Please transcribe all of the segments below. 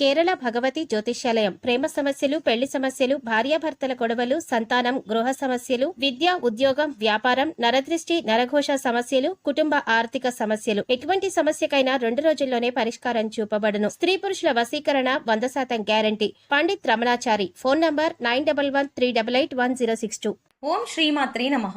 కేరళ భగవతి జ్యోతిష్యాలయం. ప్రేమ సమస్యలు, పెళ్లి సమస్యలు, భార్యాభర్తల గొడవలు, సంతానం, గృహ సమస్యలు, విద్య, ఉద్యోగం, వ్యాపారం, నరదృష్టి, నరఘోష సమస్యలు, కుటుంబ ఆర్థిక సమస్యలు, ఎటువంటి సమస్యకైనా 2 రోజుల్లోనే పరిష్కారం చూపబడును. స్త్రీ పురుషుల వశీకరణ 100% guarantee. Pandit Ramanachari. Phone number 9113881062. ఓం శ్రీమాత్రే నమః.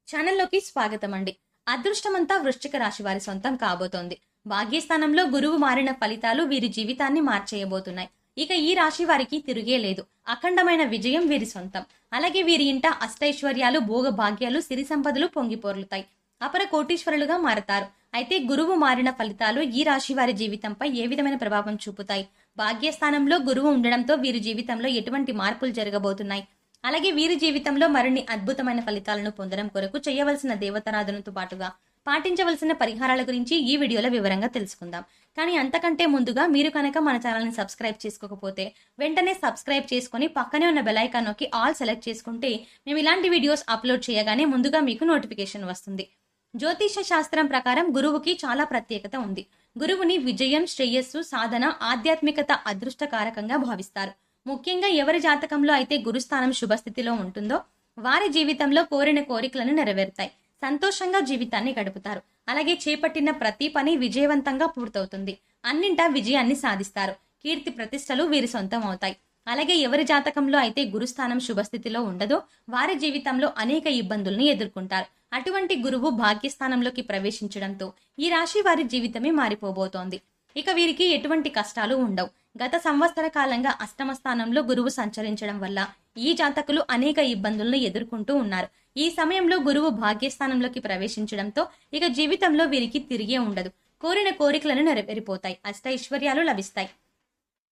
ఛానల్లోకి స్వాగతం అండి. అదృష్టమంతా వృశ్చిక రాశి వారి సొంతం కాబోతోంది. భాగ్యస్థానంలో గురువు మారిన ఫలితాలు వీరి జీవితాన్ని మార్చేయబోతున్నాయి. ఇక ఈ రాశి వారికి తిరిగే లేదు. అఖండమైన విజయం వీరి సొంతం. అలాగే వీరి ఇంట అష్టైశ్వర్యాలు, భోగ భాగ్యాలు, సిరి సంపదలు పొంగిపోర్లుతాయి. అపర కోటీశ్వరులుగా మారతారు. అయితే గురువు మారిన ఫలితాలు ఈ రాశి వారి జీవితంపై ఏ విధమైన ప్రభావం చూపుతాయి? భాగ్యస్థానంలో గురువు ఉండడంతో వీరి జీవితంలో ఎటువంటి మార్పులు జరగబోతున్నాయి? అలాగే వీరి జీవితంలో మరిన్ని అద్భుతమైన ఫలితాలను పొందడం కొరకు చేయవలసిన దేవతారాధనతో పాటుగా పాటించవలసిన పరిహారాల గురించి ఈ వీడియోలో వివరంగా తెలుసుకుందాం. కానీ అంతకంటే ముందుగా మీరు కనుక మన ఛానల్ని సబ్స్క్రైబ్ చేసుకోకపోతే వెంటనే సబ్స్క్రైబ్ చేసుకుని పక్కనే ఉన్న బెల్ ఐకాన్ నొక్కి ఆల్ సెలెక్ట్ చేసుకుంటే మేము ఇలాంటి వీడియోస్ అప్లోడ్ చేయగానే ముందుగా మీకు నోటిఫికేషన్ వస్తుంది. జ్యోతిష శాస్త్రం ప్రకారం గురువుకి చాలా ప్రత్యేకత ఉంది. గురువుని విజయం, శ్రేయస్సు, సాధన, ఆధ్యాత్మికత, అదృష్టకారకంగా భావిస్తారు. ముఖ్యంగా ఎవరి జాతకంలో అయితే గురుస్థానం శుభస్థితిలో ఉంటుందో వారి జీవితంలో కోరిన కోరికలను నెరవేరుతాయి. సంతోషంగా జీవితాన్ని గడుపుతారు. అలాగే చేపట్టిన ప్రతి పని విజయవంతంగా పూర్తవుతుంది. అన్నింటా విజయాన్ని సాధిస్తారు. కీర్తి ప్రతిష్టలు వీరి సొంతం అవుతాయి. అలాగే ఎవరి జాతకంలో అయితే గురుస్థానం శుభస్థితిలో ఉండదో వారి జీవితంలో అనేక ఇబ్బందుల్ని ఎదుర్కొంటారు. అటువంటి గురువు భాగ్యస్థానంలోకి ప్రవేశించడంతో ఈ రాశి వారి జీవితమే మారిపోబోతోంది. ఇక వీరికి ఎటువంటి కష్టాలు ఉండవు. గత సంవత్సర కాలంగా అష్టమ స్థానంలో గురువు సంచరించడం వల్ల ఈ జాతకులు అనేక ఇబ్బందులను ఎదుర్కొంటూ ఉన్నారు. ఈ సమయంలో గురువు భాగ్యస్థానంలోకి ప్రవేశించడంతో ఇక జీవితంలో వీరికి తిరిగే ఉండదు. కోరిన కోరికలను నెరవేరిపోతాయి. అష్టైశ్వర్యాలు లభిస్తాయి.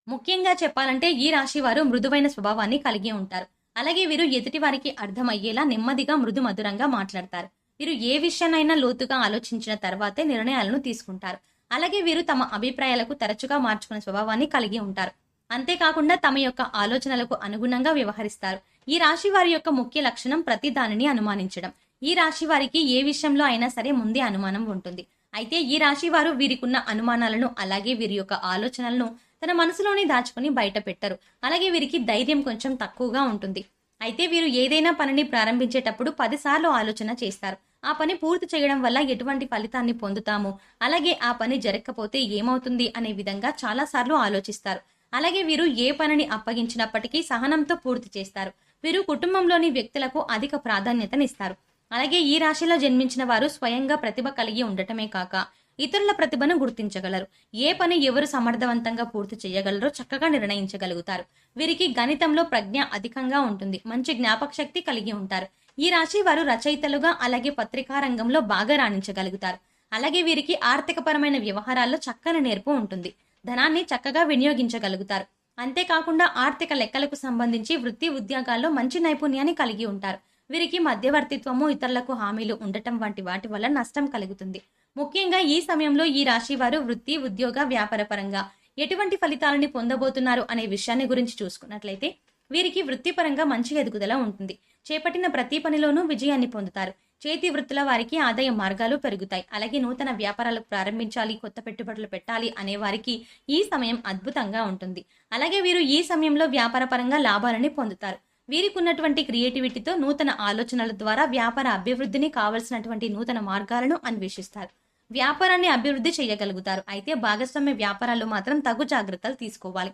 ముఖ్యంగా చెప్పాలంటే ఈ రాశి వారు మృదువైన స్వభావాన్ని కలిగి ఉంటారు. అలాగే వీరు ఎదుటి వారికి అర్థమయ్యేలా నెమ్మదిగా మృదు మధురంగా మాట్లాడతారు. వీరు ఏ విషయాన్నైనా లోతుగా ఆలోచించిన తర్వాతే నిర్ణయాలను తీసుకుంటారు. అలాగే వీరు తమ అభిప్రాయాలకు తరచుగా మార్చుకునే స్వభావాన్ని కలిగి ఉంటారు. అంతేకాకుండా తమ యొక్క ఆలోచనలకు అనుగుణంగా వ్యవహరిస్తారు. ఈ రాశి వారి యొక్క ముఖ్య లక్షణం ప్రతి దానిని అనుమానించడం. ఈ రాశి వారికి ఏ విషయంలో అయినా సరే ముందే అనుమానం ఉంటుంది. అయితే ఈ రాశి వారు వీరికున్న అనుమానాలను అలాగే వీరి యొక్క ఆలోచనలను తన మనసులోనే దాచుకుని బయట పెట్టరు. అలాగే వీరికి ధైర్యం కొంచెం తక్కువగా ఉంటుంది. అయితే వీరు ఏదైనా పనిని ప్రారంభించేటప్పుడు 10 సార్లు ఆలోచన చేస్తారు. ఆ పని పూర్తి చేయడం వల్ల ఎటువంటి ఫలితాన్ని పొందుతాము, అలాగే ఆ పని జరగకపోతే ఏమవుతుంది అనే విధంగా చాలా సార్లు ఆలోచిస్తారు. అలాగే వీరు ఏ పనిని అప్పగించినప్పటికీ సహనంతో పూర్తి చేస్తారు. వీరు కుటుంబంలోని వ్యక్తులకు అధిక ప్రాధాన్యతనిస్తారు. అలాగే ఈ రాశిలో జన్మించిన వారు స్వయంగా ప్రతిభ కలిగి ఉండటమే కాక ఇతరుల ప్రతిభను గుర్తించగలరు. ఏ పని ఎవరు సమర్థవంతంగా పూర్తి చేయగలరో చక్కగా నిర్ణయించగలుగుతారు. వీరికి గణితంలో ప్రజ్ఞ అధికంగా ఉంటుంది. మంచి జ్ఞాపక శక్తి కలిగి ఉంటారు. ఈ రాశి వారు రచయితలుగా అలాగే పత్రికా రంగంలో బాగా రాణించగలుగుతారు. అలాగే వీరికి ఆర్థికపరమైన వ్యవహారాల్లో చక్కని నేర్పు ఉంటుంది. ధనాన్ని చక్కగా వినియోగించగలుగుతారు. అంతేకాకుండా ఆర్థిక లెక్కలకు సంబంధించి వృత్తి ఉద్యోగాల్లో మంచి నైపుణ్యాన్ని కలిగి ఉంటారు. వీరికి మధ్యవర్తిత్వము, ఇతరులకు హామీలు ఉండటం వంటి వాటి వల్ల నష్టం కలుగుతుంది. ముఖ్యంగా ఈ సమయంలో ఈ రాశి వారు వృత్తి, ఉద్యోగ, వ్యాపార పరంగా ఎటువంటి ఫలితాలని పొందబోతున్నారు అనే విషయాన్ని గురించి చూసుకున్నట్లయితే వీరికి వృత్తిపరంగా మంచి ఎదుగుదల ఉంటుంది. చేపట్టిన ప్రతి పనిలోనూ విజయాన్ని పొందుతారు. చేతి వృత్తుల వారికి ఆదాయ మార్గాలు పెరుగుతాయి. అలాగే నూతన వ్యాపారాలు ప్రారంభించాలి, కొత్త పెట్టుబడులు పెట్టాలి అనే వారికి ఈ సమయం అద్భుతంగా ఉంటుంది. అలాగే వీరు ఈ సమయంలో వ్యాపార పరంగా లాభాలని పొందుతారు. వీరికి ఉన్నటువంటి క్రియేటివిటీతో నూతన ఆలోచనల ద్వారా వ్యాపార అభివృద్ధిని కావలసినటువంటి నూతన మార్గాలను అన్వేషిస్తారు. వ్యాపారాన్ని అభివృద్ధి చేయగలుగుతారు. అయితే భాగస్వామ్య వ్యాపారాల్లో మాత్రం తగు జాగ్రత్తలు తీసుకోవాలి.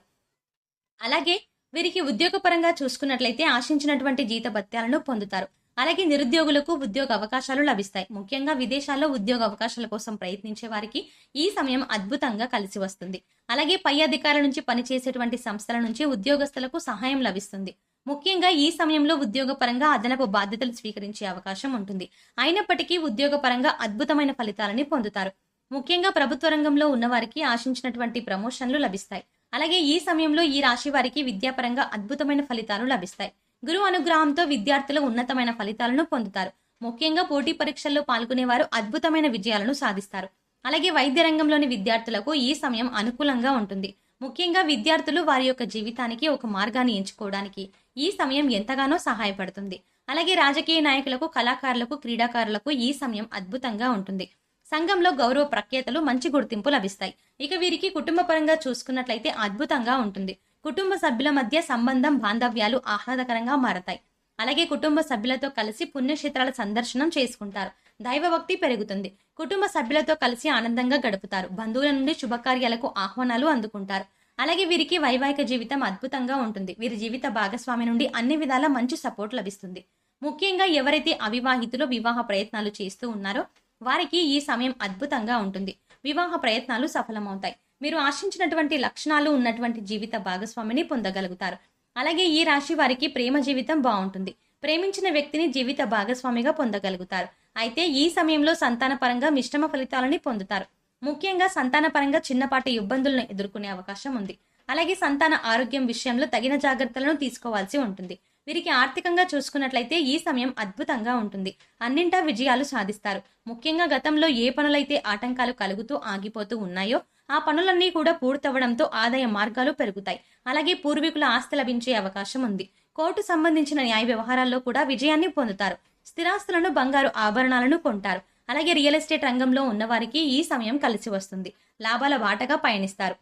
అలాగే వీరికి ఉద్యోగపరంగా చూసుకున్నట్లయితే ఆశించినటువంటి జీతభత్యాలను పొందుతారు. అలాగే నిరుద్యోగులకు ఉద్యోగ అవకాశాలు లభిస్తాయి. ముఖ్యంగా విదేశాల్లో ఉద్యోగ అవకాశాల కోసం ప్రయత్నించే వారికి ఈ సమయం అద్భుతంగా కలిసి వస్తుంది. అలాగే పై అధికారుల నుంచి పనిచేసేటువంటి సంస్థల నుంచి ఉద్యోగస్తులకు సహాయం లభిస్తుంది. ముఖ్యంగా ఈ సమయంలో ఉద్యోగపరంగా అదనపు బాధ్యతలు స్వీకరించే అవకాశం ఉంటుంది. అయినప్పటికీ ఉద్యోగపరంగా అద్భుతమైన ఫలితాలని పొందుతారు. ముఖ్యంగా ప్రభుత్వ రంగంలో ఉన్నవారికి ఆశించినటువంటి ప్రమోషన్లు లభిస్తాయి. అలాగే ఈ సమయంలో ఈ రాశి వారికి విద్యాపరంగా అద్భుతమైన ఫలితాలు లభిస్తాయి. గురువు అనుగ్రహంతో విద్యార్థులు ఉన్నతమైన ఫలితాలను పొందుతారు. ముఖ్యంగా పోటీ పరీక్షల్లో పాల్గొనేవారు అద్భుతమైన విజయాలను సాధిస్తారు. అలాగే వైద్య రంగంలోని విద్యార్థులకు ఈ సమయం అనుకూలంగా ఉంటుంది. ముఖ్యంగా విద్యార్థులు వారి యొక్క జీవితానికి ఒక మార్గాన్ని ఎంచుకోవడానికి ఈ సమయం ఎంతగానో సహాయపడుతుంది. అలాగే రాజకీయ నాయకులకు, కళాకారులకు, క్రీడాకారులకు ఈ సమయం అద్భుతంగా ఉంటుంది. సంఘంలో గౌరవ ప్రఖ్యాతలు, మంచి గుర్తింపు లభిస్తాయి. ఇక వీరికి కుటుంబ పరంగా చూసుకున్నట్లయితే అద్భుతంగా ఉంటుంది. కుటుంబ సభ్యుల మధ్య సంబంధం, బాంధవ్యాలు ఆహ్లాదకరంగా మారతాయి. అలాగే కుటుంబ సభ్యులతో కలిసి పుణ్యక్షేత్రాల సందర్శనం చేసుకుంటారు. దైవభక్తి పెరుగుతుంది. కుటుంబ సభ్యులతో కలిసి ఆనందంగా గడుపుతారు. బంధువుల నుండి శుభకార్యాలకు ఆహ్వానాలు అందుకుంటారు. అలాగే వీరికి వైవాహిక జీవితం అద్భుతంగా ఉంటుంది. వీరి జీవిత భాగస్వామి నుండి అన్ని విధాల మంచి సపోర్ట్ లభిస్తుంది. ముఖ్యంగా ఎవరైతే అవివాహితులు వివాహ ప్రయత్నాలు చేస్తూ ఉన్నారో వారికి ఈ సమయం అద్భుతంగా ఉంటుంది. వివాహ ప్రయత్నాలు సఫలమవుతాయి. మీరు ఆశించినటువంటి లక్షణాలు ఉన్నటువంటి జీవిత భాగస్వామిని పొందగలుగుతారు. అలాగే ఈ రాశి వారికి ప్రేమ జీవితం బాగుంటుంది. ప్రేమించిన వ్యక్తిని జీవిత భాగస్వామిగా పొందగలుగుతారు. అయితే ఈ సమయంలో సంతానపరంగా మిశ్రమ ఫలితాలని పొందుతారు. ముఖ్యంగా సంతానపరంగా చిన్నపాటి ఇబ్బందులను ఎదుర్కొనే అవకాశం ఉంది. అలాగే సంతాన ఆరోగ్యం విషయంలో తగిన జాగ్రత్తలను తీసుకోవాల్సి ఉంటుంది. వీరికి ఆర్థికంగా చూసుకున్నట్లయితే ఈ సమయం అద్భుతంగా ఉంటుంది. అన్నింటా విజయాలు సాధిస్తారు. ముఖ్యంగా గతంలో ఏ పనులైతే ఆటంకాలు కలుగుతూ ఆగిపోతూ ఉన్నాయో ఆ పనులన్నీ కూడా పూర్తవడంతో ఆదాయ మార్గాలు పెరుగుతాయి. అలాగే పూర్వీకుల ఆస్తి లభించే అవకాశం ఉంది. కోర్టు సంబంధించిన న్యాయ వ్యవహారాల్లో కూడా విజయాన్ని పొందుతారు. స్థిరాస్తులను, బంగారు ఆభరణాలను కొంటారు. అలాగే రియల్ ఎస్టేట్ రంగంలో ఉన్నవారికి ఈ సమయం కలిసి వస్తుంది. లాభాల బాటగా పయనిస్తారు.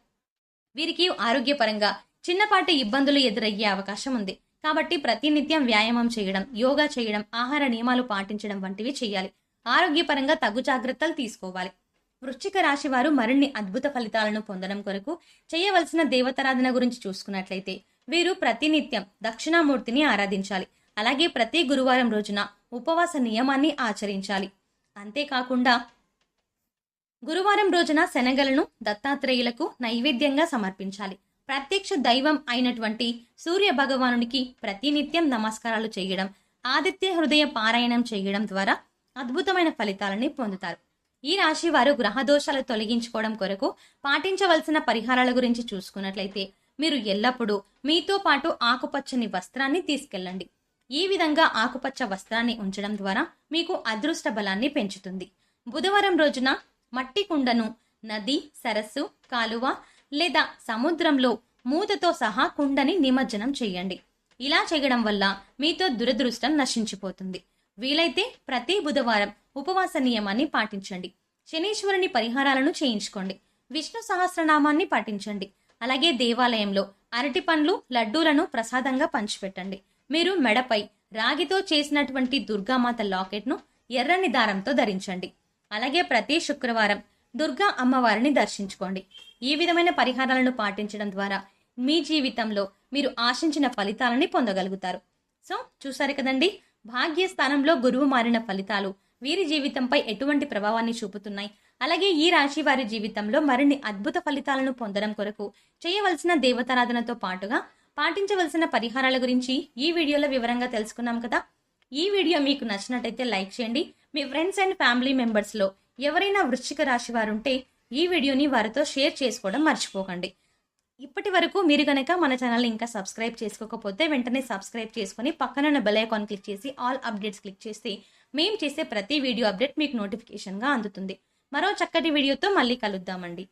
వీరికి ఆరోగ్యపరంగా చిన్నపాటి ఇబ్బందులు ఎదురయ్యే అవకాశం ఉంది. కాబట్టి ప్రతినిత్యం వ్యాయామం చేయడం, యోగా చేయడం, ఆహార నియమాలు పాటించడం వంటివి చేయాలి. ఆరోగ్యపరంగా తగు జాగ్రత్తలు తీసుకోవాలి. వృశ్చిక రాశి వారు మరిన్ని అద్భుత ఫలితాలను పొందడం కొరకు చేయవలసిన దేవతారాధన గురించి చూసుకున్నట్లయితే వీరు ప్రతినిత్యం దక్షిణామూర్తిని ఆరాధించాలి. అలాగే ప్రతి గురువారం రోజున ఉపవాస నియమాన్ని ఆచరించాలి. అంతేకాకుండా గురువారం రోజున శనగలను దత్తాత్రేయులకు నైవేద్యంగా సమర్పించాలి. ప్రత్యక్ష దైవం అయినటువంటి సూర్య భగవానుడికి ప్రతినిత్యం నమస్కారాలు చేయడం, ఆదిత్య హృదయ పారాయణం చేయడం ద్వారా అద్భుతమైన ఫలితాలని పొందుతారు. ఈ రాశి వారు గ్రహదోషాలు తొలగించుకోవడం కొరకు పాటించవలసిన పరిహారాల గురించి చూసుకున్నట్లయితే మీరు ఎల్లప్పుడూ మీతో పాటు ఆకుపచ్చని వస్త్రాన్ని తీసుకెళ్ళండి. ఈ విధంగా ఆకుపచ్చ వస్త్రాన్ని ఉంచడం ద్వారా మీకు అదృష్ట బలాన్ని పెంచుతుంది. బుధవారం రోజున మట్టి కుండను నది, సరస్సు, కాలువ లేదా సముద్రంలో మూతతో సహా కుండని నిమజ్జనం చేయండి. ఇలా చేయడం వల్ల మీతో దురదృష్టం నశించిపోతుంది. వీలైతే ప్రతి బుధవారం ఉపవాస నియమాన్ని పాటించండి. శనీశ్వరుని పరిహారాలను చేయించుకోండి. విష్ణు సహస్రనామాన్ని పాటించండి. అలాగే దేవాలయంలో అరటి పండ్లు, లడ్డూలను ప్రసాదంగా పంచిపెట్టండి. మీరు మెడపై రాగితో చేసినటువంటి దుర్గామాత లాకెట్ను ఎర్రని దారంతో ధరించండి. అలాగే ప్రతి శుక్రవారం దుర్గా అమ్మవారిని దర్శించుకోండి. ఈ విధమైన పరిహారాలను పాటించడం ద్వారా మీ జీవితంలో మీరు ఆశించిన ఫలితాలని పొందగలుగుతారు. సో చూసారు కదండి, భాగ్యస్థానంలో గురువు మారిన ఫలితాలు వీరి జీవితంపై ఎటువంటి ప్రభావాన్ని చూపుతున్నాయి. అలాగే ఈ రాశి వారి జీవితంలో మరిన్ని అద్భుత ఫలితాలను పొందడం కొరకు చేయవలసిన దేవతారాధనతో పాటుగా పాటించవలసిన పరిహారాల గురించి ఈ వీడియోలో వివరంగా తెలుసుకున్నాం కదా. ఈ వీడియో మీకు నచ్చినట్టయితే లైక్ చేయండి. మీ ఫ్రెండ్స్ అండ్ ఫ్యామిలీ మెంబర్స్ లో ఎవరైనా వృశ్చిక రాశి వారు ఉంటే ఈ వీడియోని వారితో షేర్ చేసుకోవడం మర్చిపోకండి. ఇప్పటి వరకు మీరు గనక మన ఛానల్ ఇంకా సబ్స్క్రైబ్ చేసుకోకపోతే వెంటనే సబ్స్క్రైబ్ చేసుకుని పక్కన బెల్ ఐకాన్ క్లిక్ చేసి ఆల్ అప్డేట్స్ క్లిక్ చేస్తే మేము చేసే ప్రతి వీడియో అప్డేట్ మీకు నోటిఫికేషన్గా అందుతుంది. మరో చక్కటి వీడియోతో మళ్ళీ కలుద్దామండి.